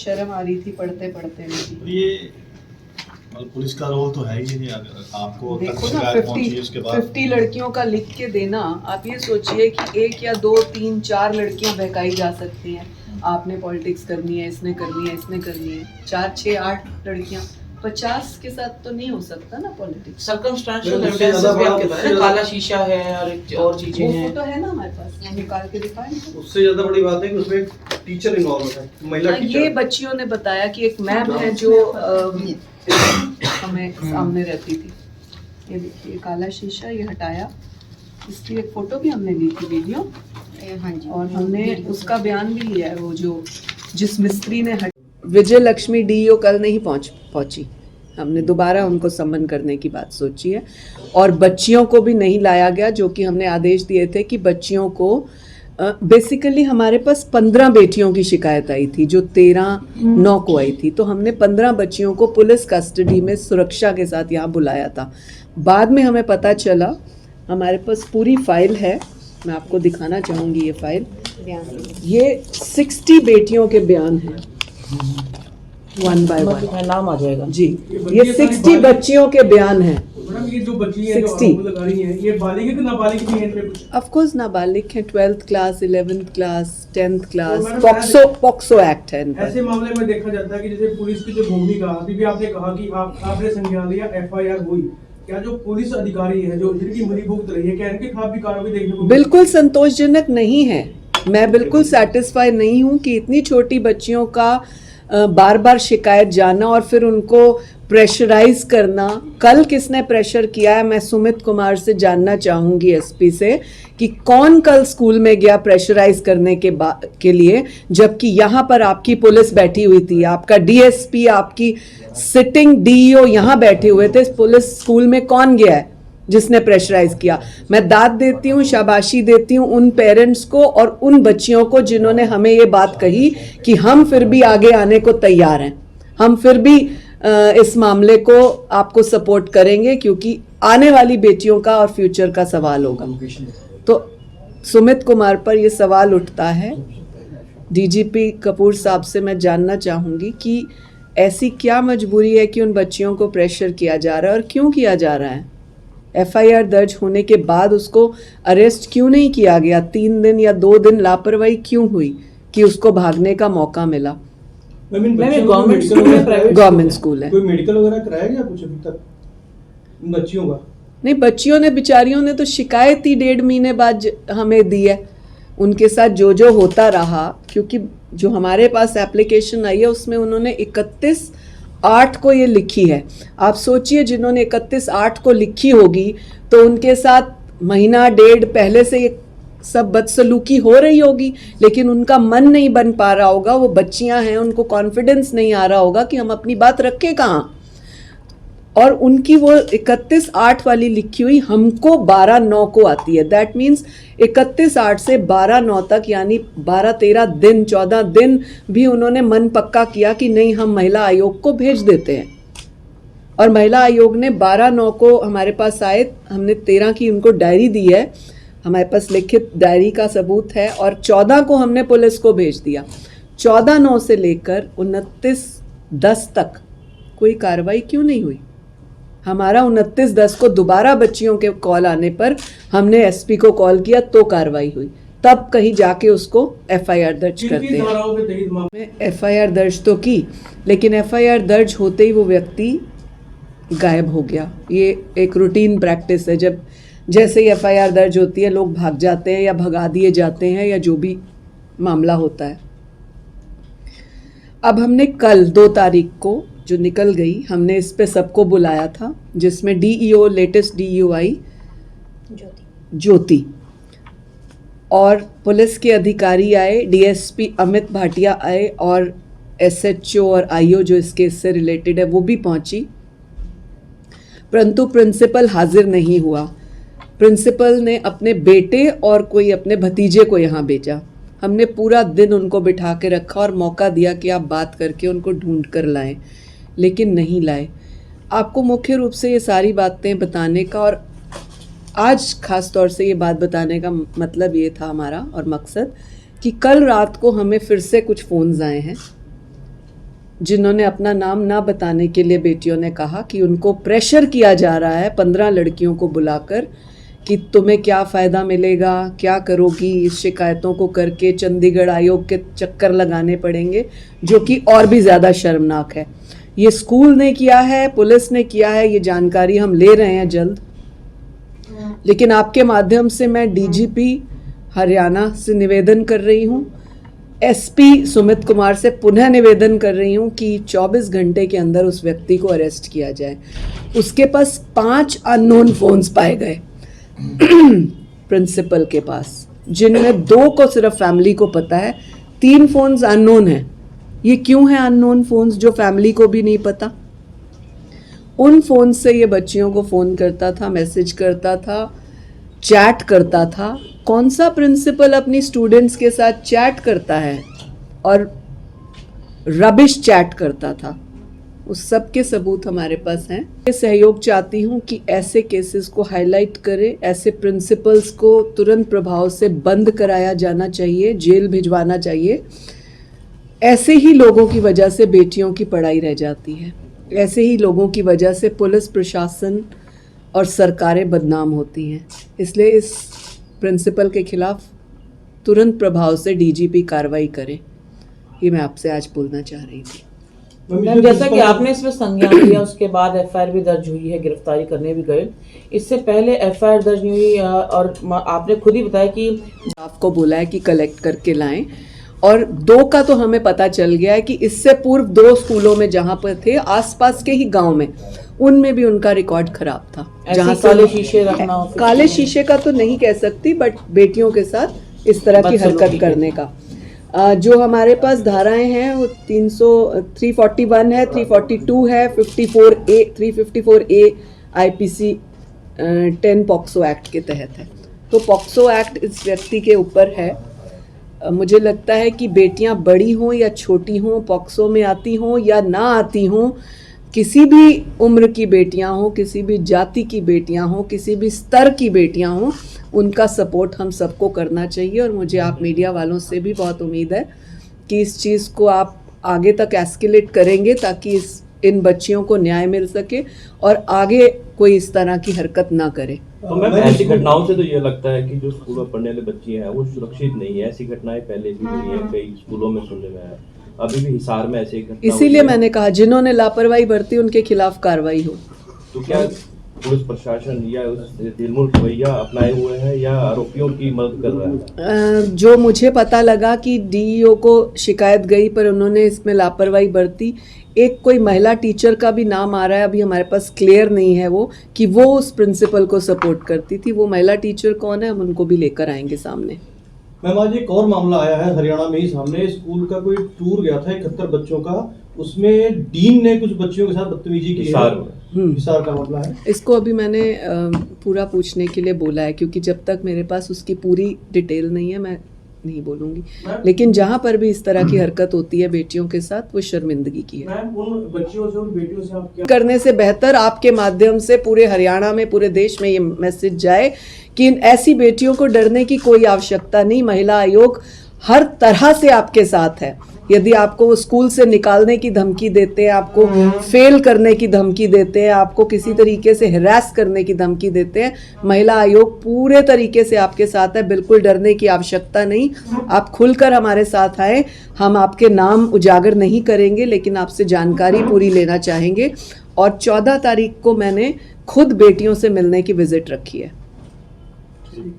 शर्म आ रही थी पढ़ते पढ़ते में। ये पुलिस का रोल तो है ही नहीं, अगर आपको देखो ना, शिकायत पहुंची है उसके बाद 50 लड़कियों का लिख के देना। आप ये सोचिए कि 1 या 2 3 4 लड़कियां बहकाई जा सकती हैं। आपने पॉलिटिक्स करनी है, इसने करनी है, इसने करनी है, 4 6 8 लड़कियां, 50 के साथ तो नहीं हो सकता ना पॉलिटिक्स। सर्कमस्टेंशियल एविडेंसेस भी आपके पास है, काला शीशा है और चीजें वो हैं। फोटो है ना हमारे पास, निकाल के दिखाएं। उससे ज्यादा बड़ी बात है कि उसमें एक टीचर इन्वॉल्व है, महिला टीचर। ये बच्चियों ने बताया कि एक मैम है जो हमें सामने रहती थी। ये देखिए काला शीशा, ये हटाया, इसकी एक फोटो भी हमने ली थी, वीडियो। हाँ जी। और हमने उसका बयान भी लिया है। वो जो जिस मिस्त्री ने विजय लक्ष्मी डीईओ कल नहीं पहुंची, हमने दोबारा उनको सम्मन करने की बात सोची है। और बच्चियों को भी नहीं लाया गया, जो कि हमने आदेश दिए थे कि बच्चियों को बेसिकली हमारे पास 15 बेटियों की शिकायत आई थी, जो 13/9 को आई थी। तो हमने 15 बच्चियों को पुलिस कस्टडी में सुरक्षा के साथ यहाँ बुलाया था। बाद में हमें पता चला, हमारे पास पूरी फाइल है, मैं आपको दिखाना चाहूँगी ये फाइल। ये 60 बेटियों के बयान हैं, 1 by 1 नाम आ जाएगा जी। ये 60 बच्चियों के बयान हैं। मैडम ये जो बच्ची है, जो 60 आरोप लगा रही हैं, ये बालिग है कि नाबालिग भी है इनमें कुछ? ऑफ कोर्स नाबालिग हैं, 12th class, 11th class, 10th class. Madam, POCSO act है इन पर। ऐसे मामले में देखा जाता है कि जैसे पुलिस की जो भूमिका, अभी भी आपने कहा कि आपने संज्ञान लिया, FIR हुई, क्या जो पुलिस अधिकारी है जो जिनकी मिलीभगत रही है, क्या इनके खिलाफ भी कार्रवाई देखने को बिल्कुल संतोषजनक नहीं है। मैं बिल्कुल सेटिस्फाई नहीं हूँ कि इतनी छोटी बच्चियों का बार बार शिकायत जाना और फिर उनको प्रेशराइज करना। कल किसने प्रेशर किया है, मैं सुमित कुमार से जानना चाहूँगी, SP से, कि कौन कल स्कूल में गया प्रेशराइज करने के लिए, जबकि यहाँ पर आपकी पुलिस बैठी हुई थी, आपका DSP, आपकी सिटिंग DEO यहाँ बैठे हुए थे। पुलिस स्कूल में कौन गया है जिसने प्रेशराइज किया? मैं दाद देती हूँ, शाबाशी देती हूँ उन पेरेंट्स को और उन बच्चियों को जिन्होंने हमें ये बात कही कि हम फिर भी आगे आने को तैयार हैं, हम फिर भी इस मामले को आपको सपोर्ट करेंगे, क्योंकि आने वाली बेटियों का और फ्यूचर का सवाल होगा। तो सुमित कुमार पर ये सवाल उठता है। DGP कपूर साहब से मैं जानना चाहूँगी कि ऐसी क्या मजबूरी है कि उन बच्चियों को प्रेशर किया जा रहा है और क्यों किया जा रहा है? FIR दर्ज होने के बाद उसको अरेस्ट क्यों नहीं किया गया? 3 दिन या 2 दिन लापरवाही क्यों हुई कि उसको भागने का मौका मिला? गवर्नमेंट स्कूल है, प्राइवेट गवर्नमेंट स्कूल है। कोई मेडिकल वगैरह कराया गया कुछ अभी तक बच्चियों का? नहीं, बच्चियों ने, बेचारियों ने तो शिकायत ही 1.5 महीने बाद हमें दी है। उनके साथ जो होता रहा, क्योंकि जो हमारे पास एप्लीकेशन आई है उसमें उन्होंने 31/8 को ये लिखी है। आप सोचिए, जिन्होंने 31/8 को लिखी होगी तो उनके साथ महीना 1.5 पहले से ये सब बदसलूकी हो रही होगी, लेकिन उनका मन नहीं बन पा रहा होगा। वो बच्चियां हैं, उनको कॉन्फिडेंस नहीं आ रहा होगा कि हम अपनी बात रखें कहाँ। और उनकी वो 31/8 वाली लिखी हुई हमको 12/9 को आती है। दैट मीन्स 31/8 से 12/9 तक, यानी 12-13 दिन, 14 दिन भी उन्होंने मन पक्का किया कि नहीं, हम महिला आयोग को भेज देते हैं। और महिला आयोग ने 12/9 को हमारे पास आए, हमने 13 की उनको डायरी दी है, हमारे पास लिखित डायरी का सबूत है, और 14 को हमने पुलिस को भेज दिया। 14/9 से लेकर 29/10 तक कोई कार्रवाई क्यों नहीं हुई? हमारा 29/10 को दोबारा बच्चियों के कॉल आने पर हमने SP को कॉल किया तो कार्रवाई हुई, तब कहीं जाके उसको FIR दर्ज करते हैं। FIR दर्ज तो की, लेकिन FIR दर्ज होते ही वो व्यक्ति गायब हो गया। ये एक रूटीन प्रैक्टिस है, जब जैसे ही FIR दर्ज होती है लोग भाग जाते हैं या भगा दिए जाते हैं या जो भी मामला होता है। अब हमने कल 2 तारीख को जो निकल गई, हमने इस पे सबको बुलाया था, जिसमें DEO, लेटेस्ट DEO आई ज्योति, और पुलिस के अधिकारी आए, DSP अमित भाटिया आए, और SHO और IO जो इस केस से रिलेटेड है वो भी पहुंची, परंतु प्रिंसिपल हाजिर नहीं हुआ। प्रिंसिपल ने अपने बेटे और कोई अपने भतीजे को यहाँ भेजा। हमने पूरा दिन उनको बिठा के रखा और मौका दिया कि आप बात करके उनको ढूंढ कर लाएं, लेकिन नहीं लाए। आपको मुख्य रूप से ये सारी बातें बताने का, और आज खास तौर से ये बात बताने का मतलब ये था हमारा और मकसद, कि कल रात को हमें फिर से कुछ फ़ोन्स आए हैं जिन्होंने अपना नाम ना बताने के लिए बेटियों ने कहा कि उनको प्रेशर किया जा रहा है 15 लड़कियों को बुलाकर कि तुम्हें क्या फ़ायदा मिलेगा, क्या करोगी, इस शिकायतों को करके चंडीगढ़ आयोग के चक्कर लगाने पड़ेंगे, जो कि और भी ज़्यादा शर्मनाक है। ये स्कूल ने किया है, पुलिस ने किया है, ये जानकारी हम ले रहे हैं जल्द। लेकिन आपके माध्यम से मैं डीजीपी हरियाणा से निवेदन कर रही हूँ, एसपी सुमित कुमार से पुनः निवेदन कर रही हूँ कि 24 घंटे के अंदर उस व्यक्ति को अरेस्ट किया जाए। उसके पास 5 अननोन फोन्स पाए गए प्रिंसिपल के पास, जिनमें 2 को सिर्फ फैमिली को पता है, 3 फोन्स अननोन है। ये क्यों है अननोन फोन्स जो फैमिली को भी नहीं पता? उन फोन से ये बच्चियों को फ़ोन करता था, मैसेज करता था, चैट करता था। कौन सा प्रिंसिपल अपनी स्टूडेंट्स के साथ चैट करता है और रबिश चैट करता था? उस सब के सबूत हमारे पास हैं। मैं सहयोग चाहती हूँ कि ऐसे केसेस को हाईलाइट करें, ऐसे प्रिंसिपल्स को तुरंत प्रभाव से बंद कराया जाना चाहिए, जेल भिजवाना चाहिए। ऐसे ही लोगों की वजह से बेटियों की पढ़ाई रह जाती है, ऐसे ही लोगों की वजह से पुलिस प्रशासन और सरकारें बदनाम होती हैं। इसलिए इस प्रिंसिपल के खिलाफ तुरंत प्रभाव से डीजीपी कार्रवाई करें, ये मैं आपसे आज बोलना चाह रही थी। मैम, जैसा कि आपने इसमें संज्ञान लिया, उसके बाद एफआईआर भी दर्ज हुई है, गिरफ्तारी करने भी गए। इससे पहले एफआईआर दर्ज नहीं हुई और आपने खुद ही बताया कि आपको बोला है कि कलेक्ट करके लाएं, और 2 का तो हमें पता चल गया है कि इससे पूर्व 2 स्कूलों में जहां पर थे, आसपास के ही गांव में, उनमें भी उनका रिकॉर्ड खराब था। जहां काले शीशे रखना, काले शीशे का तो नहीं कह सकती, बट बेटियों के साथ इस तरह की हरकत करने का जो हमारे पास धाराएं हैं वो 341 है, 342 है, 54A, 354A IPC 10 POCSO act के तहत है। तो पॉक्सो एक्ट इस व्यक्ति के ऊपर है। मुझे लगता है कि बेटियां बड़ी हों या छोटी हों, पॉक्सो में आती हों या ना आती हों, किसी भी उम्र की बेटियां हों, किसी भी जाति की बेटियां हों, किसी भी स्तर की बेटियां हों, उनका सपोर्ट हम सबको करना चाहिए। और मुझे आप मीडिया वालों से भी बहुत उम्मीद है कि इस चीज़ को आप आगे तक एस्केलेट करेंगे ताकि इन बच्चियों को न्याय मिल सके और आगे कोई इस तरह की हरकत ना करे। तो मैम, ऐसी घटनाओं से तो ये लगता है कि जो स्कूल में पढ़ने वाली बच्ची हैं वो सुरक्षित नहीं है। ऐसी घटनाएं पहले भी हुई हैं, कई स्कूलों में सुनने में आया, अभी भी हिसार में ऐसी घटना। इसीलिए मैंने कहा जिन्होंने लापरवाही बरती उनके खिलाफ कार्रवाई हो। तो क्या पुलिस प्रशासन या दिलमुल रवैया अपनाए हुए हैं या आरोपियों की मदद कर रहा है? जो मुझे पता लगा कि डीईओ को शिकायत गई पर उन्होंने इसमें लापरवाही बरती। एक कोई महिला टीचर का भी नाम आ रहा है, अभी हमारे पास क्लियर नहीं है वो कि वो उस प्रिंसिपल को सपोर्ट करती थी। वो महिला टीचर कौन है, हम उनको भी लेकर आएंगे सामने। मैम, आज एक और मामला आया है हरियाणा में ही सामने। स्कूल का कोई टूर गया था 71 बच्चों का, उसमें डीन ने कुछ बच्चियों के साथ बदतमीजी की है। हिसार का मामला है। इसको अभी मैंने पूरा पूछने के लिए बोला है, क्योंकि जब तक मेरे पास उसकी पूरी डिटेल नहीं है मैं नहीं बोलूंगी। लेकिन जहाँ पर भी इस तरह की हरकत होती है बेटियों के साथ, वो शर्मिंदगी की है। मैम, उन बच्चियों से, उन बेटियों से आप क्या करने से बेहतर आपके माध्यम से पूरे हरियाणा में, पूरे देश में ये मैसेज जाए कि इन ऐसी बेटियों को डरने की कोई आवश्यकता नहीं। महिला आयोग हर तरह से आपके साथ है। यदि आपको वो स्कूल से निकालने की धमकी देते हैं, आपको फेल करने की धमकी देते हैं, आपको किसी तरीके से हिरास करने की धमकी देते हैं, महिला आयोग पूरे तरीके से आपके साथ है। बिल्कुल डरने की आवश्यकता नहीं। आप खुलकर हमारे साथ आए, हम आपके नाम उजागर नहीं करेंगे, लेकिन आपसे जानकारी पूरी लेना चाहेंगे। और 14 तारीख को मैंने खुद बेटियों से मिलने की विजिट रखी है।